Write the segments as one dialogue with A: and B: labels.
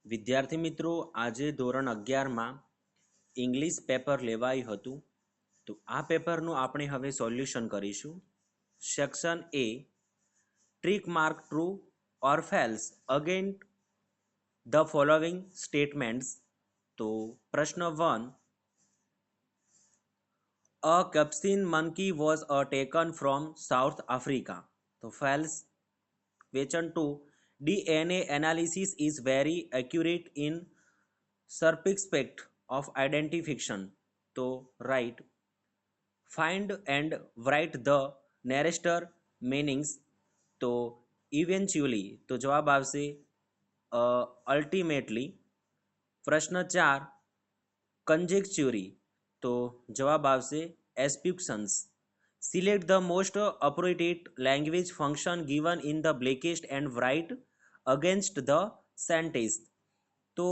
A: વિદ્યાર્થી મિત્રો, આજે ધોરણ 11માં ઇંગ્લિશ પેપર લેવાયું હતું. તો આ પેપરનું આપણે હવે સોલ્યુશન કરીશું. Section A, tick mark true or false against the following statements. તો પ્રશ્ન 1, a capuchin monkey was taken from South Africa. તો false. Question 2, DNA analysis is very accurate in circumspect of identification. તો right. Find and write the narrator meanings. તો eventually. તો જવાબ આવશે ultimately. પ્રશ્ન 4, conjecture. તો જવાબ આવશે assumptions. Select the most appropriate language function given in the blackest and write against the sentence. તો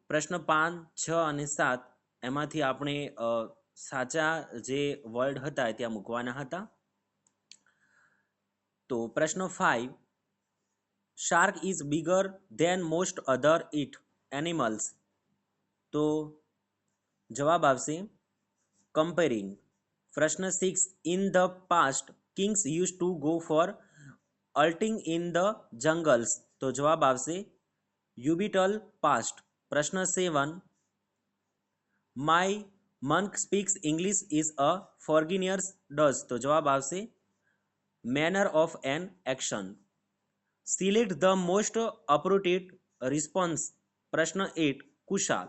A: પ્રશ્ન 5, 6 અને 7 એમાંથી આપણે સાચા જે વર્ડ હતા ત્યાં મૂકવાના હતા. તો પ્રશ્ન 5, shark is bigger than most other it animals. તો જવાબ આવશે કમ્પેરિંગ. પ્રશ્ન 6, in the past kings used to go for hunting in the jungles. તો જવાબ આવશે યુબિટલ પાસ્ટ. પ્રશ્ન 7, my monk speaks English is a foreigners does. તો જવાબ આવશે manner of an action. Select the most appropriate response. પ્રશ્ન 8, Kushal,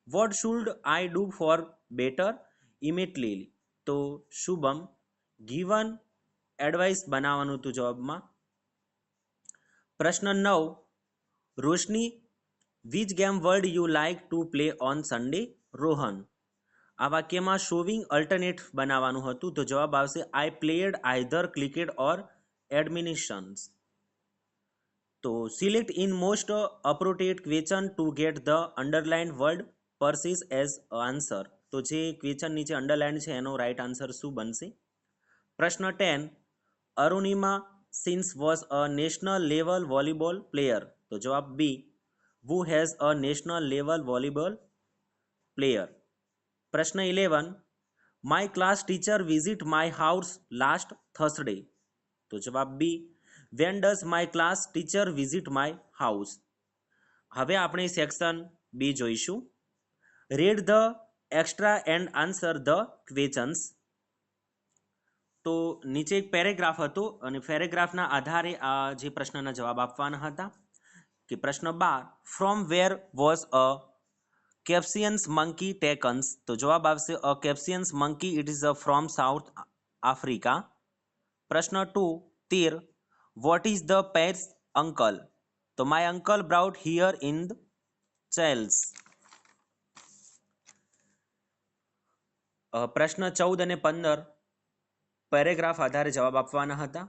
A: what should I do for better immediately. તો Shubham, given advice બનાવવાનું હતું જવાબમાં. પ્રશ્ન 9, Roshni, which game word you like to play on Sunday. Rohan, આ વાક્યમાં શોવિંગ અલ્ટરનેટ બનાવવાનું હતું. તો જવાબ આવશે I played either cricket or એડમિનિશન્સ. તો select in most appropriate question to get the underline word પરસીસ એઝ આન્સર. તો જે ક્વેશ્ચન નીચે અંડરલાઇન છે એનો રાઇટ આન્સર શું બનશે? પ્રશ્ન 10, Arunima since was a national level volleyball player. તો જવાબ બી, who has a national level volleyball player. પ્રશ્ન 11, my class teacher visit my house last Thursday. તો જવાબ બી, when does my class teacher visit my house. હવે આપણે સેક્શન બી જોઈશું. read the extra and answer the questions. તો નીચે એક paragraph હતો અને પેરેગ્રાફના આધારે આ જે પ્રશ્નના જવાબ આપવાના હતા. કે પ્રશ્ન 12, from where was a capuchins monkey taken. તો જવાબ આવશે a capuchins monkey it is from South Africa. પ્રશ્ન 2, 13, what is the pets uncle. તો my uncle brought here in ચેલ્સ. પ્રશ્ન 14 અને 15 પેરેગ્રાફ આધારે જવાબ આપવાના હતા.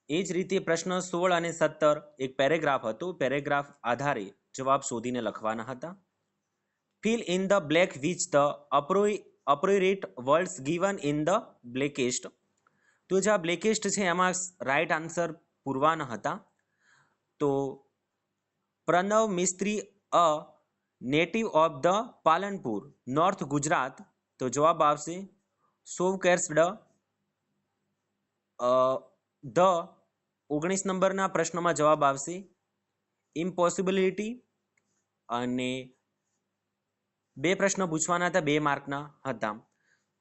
A: એ જ રીતે પ્રશ્ન 16 અને 17 એક પેરેગ્રાફ હતો, પેરેગ્રાફ આધારે જવાબ શોધીને લખવાના હતા. Fill in the blank which the appropriate words given in the બ્લેકેસ્ટ. તો જે આ બ્લેકેસ્ટ છે એમાં રાઈટ આન્સર પૂરવાના હતા. તો Pranav Mistry a native of the Palanpur, north Gujarat. તો જવાબ આવશે સોવકેર્સડ. ધ 19 નંબરના પ્રશ્નમાં જવાબ આવશે ઇમ્પોસિબિલિટી. અને બે પ્રશ્ન પૂછવાના હતા, 2 માર્કના હતા.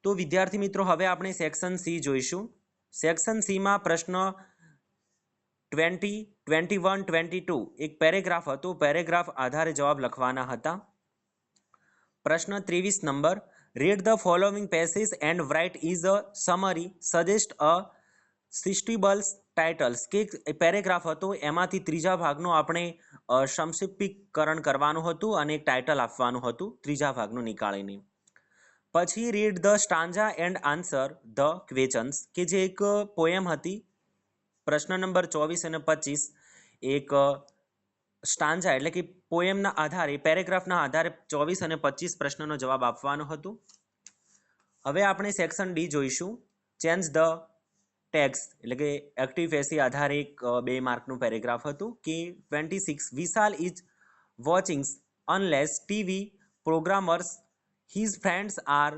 A: તો વિદ્યાર્થી મિત્રો, હવે આપણે સેક્શન સી જોઈશું. સેક્શન સીમાં પ્રશ્ન 20, 21, 22 એક પેરેગ્રાફ હતો, પેરેગ્રાફ આધારે જવાબ લખવાના હતા. પ્રશ્ન 23 number, read the following passage and write is a summary suggest a suitable titles. કે પેરેગ્રાફ હતો એમાંથી ત્રીજા ભાગનું આપણે સંક્ષિપ્તીકરણ કરવાનું હતું અને એક ટાઇટલ આપવાનું હતું ત્રીજા ભાગનું નીકાળીને. પછી read the stanza and answer the questions, કે જે એક પોએમ હતી. પ્રશ્ન નંબર 24 અને 25 એક સ્ટાન્જા એટલે કે પોએમના આધારે, પેરેગ્રાફના આધારે 24 અને 25 પ્રશ્નનો જવાબ આપવાનો હતો. હવે આપણે સેક્શન ડી જોઈશું. ચેન્જ ધ ટેક્સ એટલે કે એક્ટિવ પેસિવ આધારે એક 2 માર્કનું પેરેગ્રાફ હતું કે 26 Vishal is watching unless TV programmers his friends are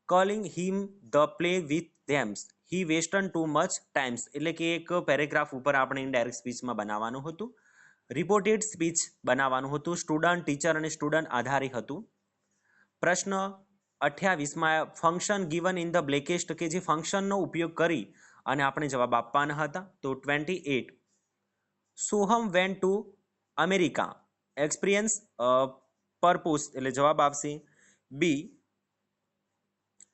A: calling him the play with them he wasting too much times એટલે કે એક પેરેગ્રાફ ઉપર આપણે ઇનડાયરેક્ટ સ્પીચમાં બનાવવાનું હતું. રિપોર્ટેડ સ્પીચ બનાવવાનું હતું. સ્ટુડન્ટ ટીચર અને સ્ટુડન્ટ આધારે હતું. પ્રશ્ન 28માં function given in the brackets કે જે ફંક્શનનો ઉપયોગ કરી અને આપણે જવાબ આપવાના હતા. તો 28 Soham went to America experience purpose એટલે જવાબ આવશે be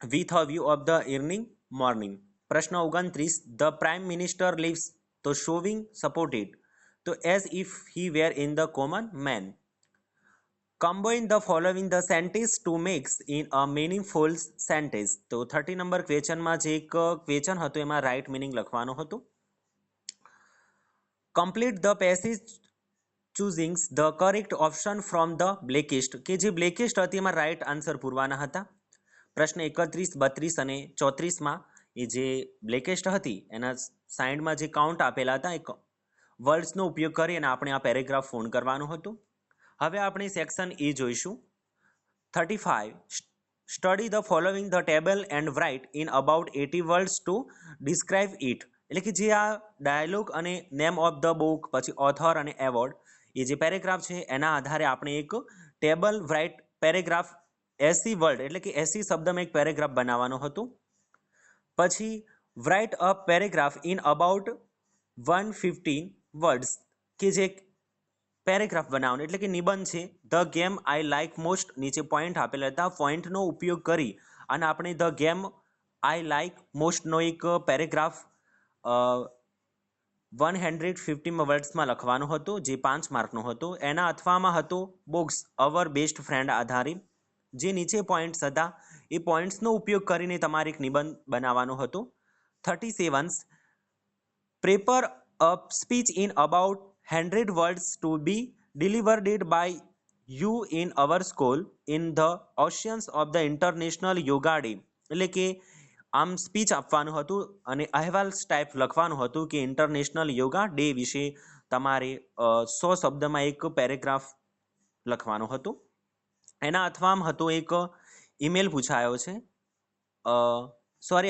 A: with a view of the earning morning. પ્રશ્ન 29 ધ પ્રાઇમ મિનિસ્ટર લીવ્સ તો શોવિંગ સપોર્ટેડ તો as if he were in the common man. Combine the following the sentence to makes in a meaningful sentence તો 30 number ક્વેશ્ચનમાં જે એક question હતું એમાં right meaning લખવાનું હતું. Complete the passage choosing the correct option from the brackets કે જે બ્લેકેસ્ટ હતી એમાં રાઇટ આન્સર પૂરવાના હતા. પ્રશ્ન 31, 32 અને 34માં એ જે બ્લેકેસ્ટ હતી એના સાઇડમાં જે કાઉન્ટ આપેલા હતા એ વર્ડ્સનો ઉપયોગ કરી અને આપણે આ પેરેગ્રાફ ફોર્મ કરવાનું હતું. હવે આપણે સેક્શન એ જોઈશું. 35 study the following the table and write in about 80 words to describe it એટલે કે જે આ ડાયલોગ અને નેમ ઓફ ધ બુક પછી ઓથર અને એવોર્ડ એ જે પેરેગ્રાફ છે એના આધારે આપણે એક ટેબલ રાઇટ પેરેગ્રાફ 80 વર્ડ એટલે કે 80 શબ્દમાં એક પેરેગ્રાફ બનાવવાનો હતો. પછી write a paragraph in about 115 words કે જે પેરેગ્રાફ બનાવવાનો એટલે કે નિબંધ છે. The game I like most નીચે પોઈન્ટ આપેલા હતા. પોઈન્ટનો ઉપયોગ કરી અને આપણે ધ ગેમ આઈ લાઇક મોસ્ટનો એક પેરેગ્રાફ 150 વર્ડ્સમાં લખવાનો હતો જે 5 માર્કનો હતો. એના અથવામાં હતો બોક્સ અવર બેસ્ટ ફ્રેન્ડ આધારે જે નીચે પોઈન્ટ્સ હતા એ પોઈન્ટ્સનો ઉપયોગ કરીને તમારે એક નિબંધ બનાવવાનો હતો. 37 prepare a speech in about 100 words to be delivered by you in our school in the ઓશિયન્સ of the International Yoga Day એટલે કે આમ સ્પીચ આપવાનું હતું અને અહેવાલ ટાઈપ લખવાનું હતું કે ઇન્ટરનેશનલ યોગા ડે વિશે તમારે 100 શબ્દમાં એક પેરેગ્રાફ લખવાનું હતું. એના અથવામાં હતો એક ઈમેલ પૂછાયો છે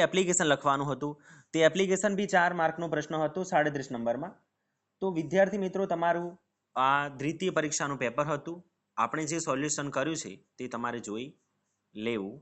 A: એપ્લિકેશન લખવાનું હતું. તે એપ્લિકેશન બી 4 માર્કનો પ્રશ્ન હતો 37 નંબરમાં. તો વિદ્યાર્થી મિત્રો તમારું આ દ્વિતીય પરીક્ષાનું પેપર હતું. આપણે જે સોલ્યુશન કર્યું છે તે તમારે જોઈ લેવું